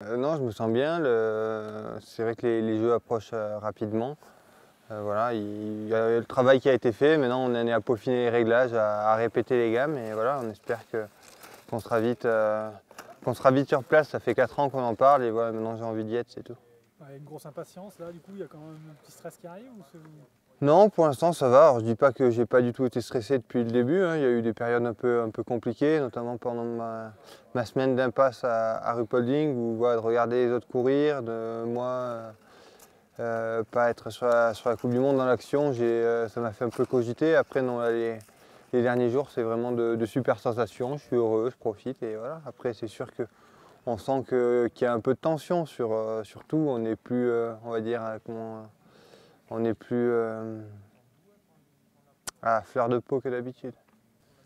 Non, je me sens bien. C'est vrai que les jeux approchent rapidement. Voilà, il y a le travail qui a été fait. Maintenant, on en est à peaufiner les réglages, à répéter les gammes. Et voilà, on espère qu'on sera vite sur place. Ça fait 4 ans qu'on en parle et voilà, maintenant j'ai envie d'y être, c'est tout. Une grosse impatience là, du coup, il y a quand même un petit stress qui arrive ou Non, pour l'instant ça va. Alors, je dis pas que j'ai pas du tout été stressé depuis le début, hein. Il y a eu des périodes un peu compliquées, notamment pendant ma semaine d'impasse à Ruhpolding, où voilà, de regarder les autres courir, de moi pas être sur la Coupe du Monde dans l'action, ça m'a fait un peu cogiter. Après, non, là, les derniers jours, c'est vraiment de super sensations. Je suis heureux, je profite et voilà. Après, c'est sûr qu'on sent qu'il y a un peu de tension sur tout. On n'est plus, on va dire, on n'est plus à fleur de peau que d'habitude.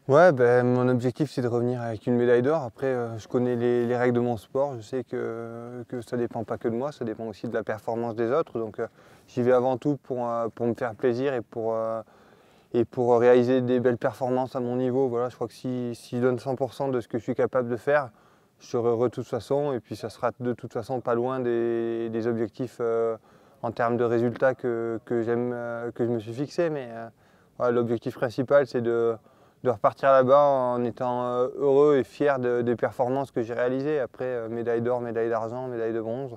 Ouais, ben, mon objectif c'est de revenir avec une médaille d'or. Après, je connais les règles de mon sport. Je sais que ça ne dépend pas que de moi, ça dépend aussi de la performance des autres. Donc j'y vais avant tout pour me faire plaisir et pour réaliser des belles performances à mon niveau. Voilà, je crois que si je donne 100% de ce que je suis capable de faire, je serai heureux de toute façon. Et puis ça sera de toute façon pas loin des objectifs en termes de résultats que je me suis fixé. Mais voilà, l'objectif principal c'est de repartir là-bas en étant heureux et fier des performances que j'ai réalisées. Après, médaille d'or, médaille d'argent, médaille de bronze,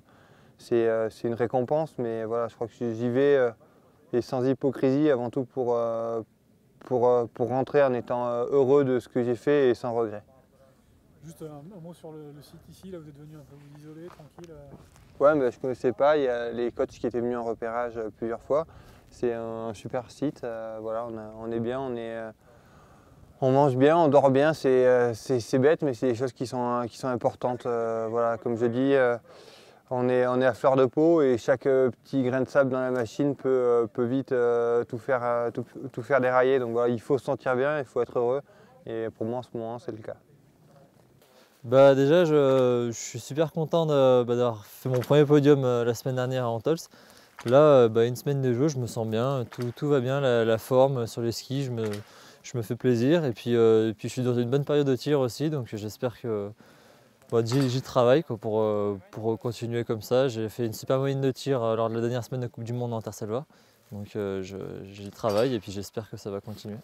c'est une récompense, mais voilà, je crois que j'y vais et sans hypocrisie, avant tout pour rentrer en étant heureux de ce que j'ai fait et sans regret. juste un mot sur le site ici, là vous êtes venu un peu vous isoler, tranquille. Ouais, mais je ne connaissais pas, il y a les coachs qui étaient venus en repérage plusieurs fois. C'est un super site, voilà, on est bien, on mange bien, on dort bien, c'est bête, mais c'est des choses qui sont importantes. Voilà, comme je dis, on est à fleur de peau et chaque petit grain de sable dans la machine peut vite tout faire dérailler. Donc voilà, il faut se sentir bien, il faut être heureux. Et pour moi, en ce moment, c'est le cas. Bah déjà, je suis super content d'avoir fait mon premier podium la semaine dernière à Antols. Là, une semaine de jeu, je me sens bien, tout va bien, la forme sur les skis, je me fais plaisir. Et puis je suis dans une bonne période de tir aussi, donc j'espère que j'y travaille quoi, pour continuer comme ça. J'ai fait une super moyenne de tir lors de la dernière semaine de Coupe du Monde en Terre-Salva. Donc j'y travaille et puis j'espère que ça va continuer.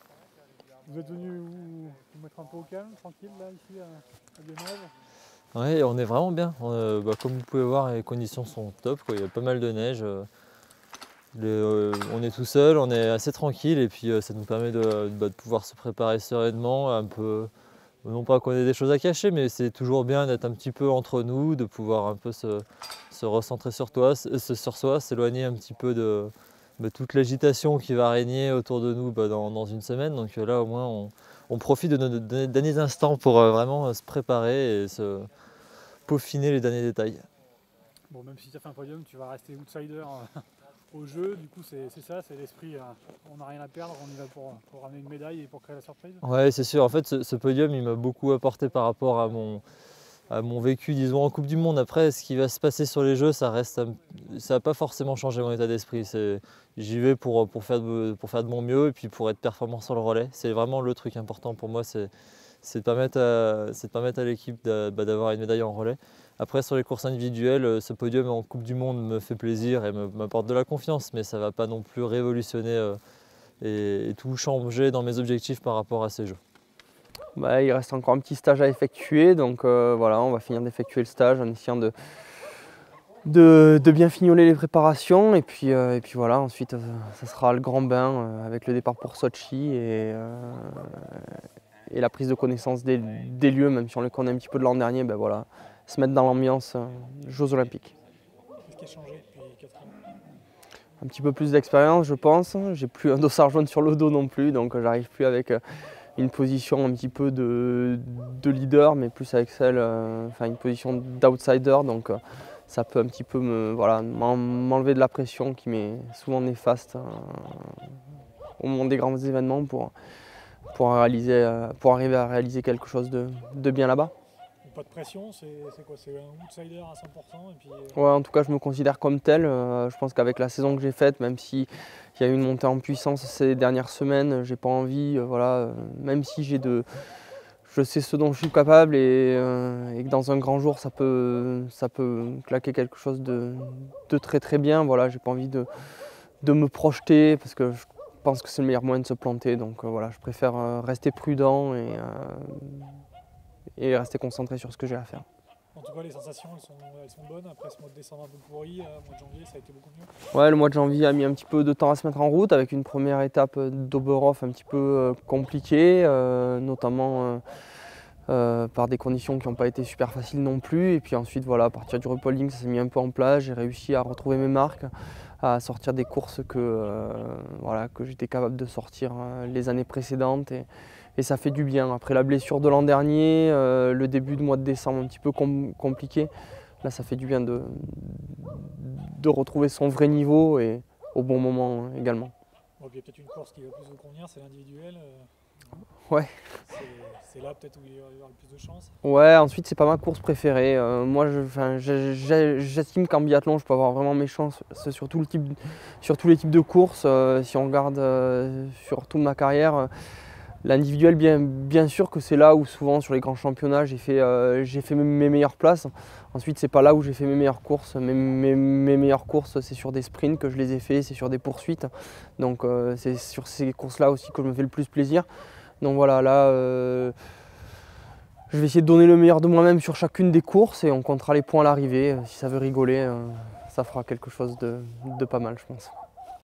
Vous êtes venu vous mettre un peu au calme, tranquille, là, ici, à Genève? Oui, on est vraiment bien. Comme vous pouvez voir, les conditions sont top, quoi. Il y a pas mal de neige. On est tout seul, on est assez tranquille et puis ça nous permet de pouvoir se préparer sereinement, un peu, non pas qu'on ait des choses à cacher, mais c'est toujours bien d'être un petit peu entre nous, de pouvoir un peu se recentrer sur soi, s'éloigner un petit peu de toute l'agitation qui va régner autour de nous dans une semaine. Donc là au moins on profite de nos derniers instants pour vraiment se préparer et se peaufiner les derniers détails. Bon, même si tu as fait un podium, tu vas rester outsider au jeu. Du coup, c'est ça, c'est l'esprit. On n'a rien à perdre, on y va pour ramener une médaille et pour créer la surprise. Ouais, c'est sûr. En fait, ce podium, il m'a beaucoup apporté par rapport à mon vécu, disons, en Coupe du Monde. Après, ce qui va se passer sur les Jeux, ça va pas forcément changer mon état d'esprit. J'y vais pour faire de mon mieux et puis pour être performant sur le relais. C'est vraiment le truc important pour moi, c'est de permettre à l'équipe d'avoir une médaille en relais. Après, sur les courses individuelles, ce podium en Coupe du Monde me fait plaisir et m'apporte de la confiance, mais ça ne va pas non plus révolutionner et tout changer dans mes objectifs par rapport à ces Jeux. Il reste encore un petit stage à effectuer, donc voilà, on va finir d'effectuer le stage en essayant de bien fignoler les préparations et puis voilà, ensuite ça sera le grand bain avec le départ pour Sochi et la prise de connaissance des lieux, même si on les connaît un petit peu de l'an dernier, voilà, se mettre dans l'ambiance Jeux Olympiques. Qu'est-ce qui a changé depuis 4 ans? Un petit peu plus d'expérience, je pense. J'ai plus un dossard jaune sur le dos non plus, donc j'arrive plus avec une position un petit peu de leader, mais plus avec une position d'outsider. Donc ça peut un petit peu m'enlever de la pression qui m'est souvent néfaste au moment des grands événements pour arriver à réaliser quelque chose de bien là-bas. Pas de pression, c'est quoi? C'est un outsider à 100% et puis... Ouais, en tout cas, je me considère comme tel. Je pense qu'avec la saison que j'ai faite, même s'il y a eu une montée en puissance ces dernières semaines, j'ai pas envie, même si je sais ce dont je suis capable et que dans un grand jour ça peut claquer quelque chose de très très bien. Voilà, j'ai pas envie de me projeter parce que je pense que c'est le meilleur moyen de se planter. Donc voilà, je préfère rester prudent et rester concentré sur ce que j'ai à faire. En tout cas, les sensations, elles sont bonnes. Après ce mois de décembre un peu pourri, le mois de janvier, ça a été beaucoup mieux. Ouais, le mois de janvier a mis un petit peu de temps à se mettre en route avec une première étape d'Oberhof un petit peu compliquée, notamment par des conditions qui n'ont pas été super faciles non plus. Et puis ensuite, voilà, à partir du repolling, ça s'est mis un peu en place. J'ai réussi à retrouver mes marques, à sortir des courses que j'étais capable de sortir les années précédentes. Et ça fait du bien. Après la blessure de l'an dernier, le début du mois de décembre un petit peu compliqué, là ça fait du bien de retrouver son vrai niveau et au bon moment également. Bon, il y a peut-être une course qui va plus vous convenir, c'est l'individuel. Ouais. C'est là peut-être où il y aura le plus de chance. Ouais, ensuite c'est pas ma course préférée. Moi j'estime qu'en biathlon je peux avoir vraiment mes chances sur tous les types de courses. Si on regarde sur toute ma carrière, l'individuel, bien sûr que c'est là où souvent sur les grands championnats j'ai fait mes meilleures places. Ensuite c'est pas là où j'ai fait mes meilleures courses. Mes meilleures courses c'est sur des sprints que je les ai fait, c'est sur des poursuites. Donc c'est sur ces courses là aussi que je me fais le plus plaisir. Donc voilà, là je vais essayer de donner le meilleur de moi-même sur chacune des courses et on comptera les points à l'arrivée. Si ça veut rigoler, ça fera quelque chose de pas mal je pense.